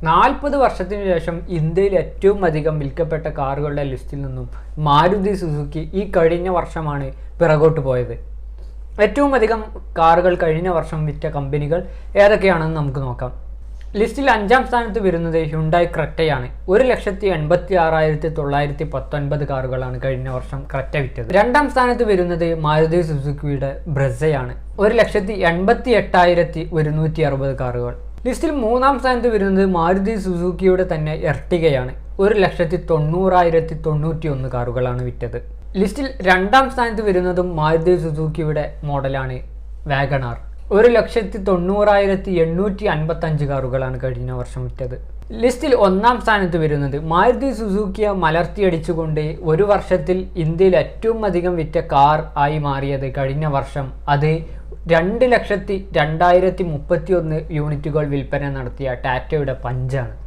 40 വർഷത്തിനു ശേഷം ഇന്ത്യയിൽ ഏറ്റവും അധികം വിൽക്കപ്പെട്ട കാറുകളുടെ ലിസ്റ്റിൽ നിന്നും മാരുതി സുസുക്കി ഈ കഴിഞ്ഞ വർഷമാണ് പിറകോട്ട് പോയത്. ഏറ്റവും അധികം കാറുകൾ കഴിഞ്ഞ വർഷം വിറ്റ കമ്പനികൾ ഏതൊക്കെയാണെന്ന് നമുക്ക് നോക്കാം. ലിസ്റ്റിൽ 5ാം സ്ഥാനത്ത് വരുന്നത് ഹ്യുണ്ടായി ക്രെറ്റയാണ്. 1,86,919 കാറുകളാണ് കഴിഞ്ഞ വർഷം ക്രെറ്റ വിറ്റത്. 2ാം സ്ഥാനത്ത് വരുന്നത് മാരുതി സുസുക്കിയുടെ ബ്രെസയാണ്. 1,88,160 കാറുകൾ. ലിസ്റ്റിൽ 3ാം സ്ഥാനത്ത് വരുന്നത് മാരുതി സുസുക്കിയുടെ തന്നെ എർട്ടിഗയാണ്. 1,90,091 കാറുകളാണ് വിറ്റത്. ലിസ്റ്റിൽ 2ാം സ്ഥാനത്ത് വരുന്നതും മാരുതി സുസുക്കിയുടെ മോഡലാണ് വാഗണാർ. 1,90,855 കാറുകളാണ് കഴിഞ്ഞ വർഷം വിറ്റത്. ലിസ്റ്റിൽ 1ാം സ്ഥാനത്ത് വരുന്നത് മാരുതി സുസുക്കിയെ മലർത്തിയടിച്ചുകൊണ്ട് ഒരു വർഷത്തിൽ ഇന്ത്യയിൽ ഏറ്റവും അധികം വിറ്റ കാർ ആയി മാറിയത് കഴിഞ്ഞ വർഷം അത് 2,02,031 യൂണിറ്റുകൾ വിൽപ്പന നടത്തിയ ടാറ്റയുടെ പഞ്ചാണ്.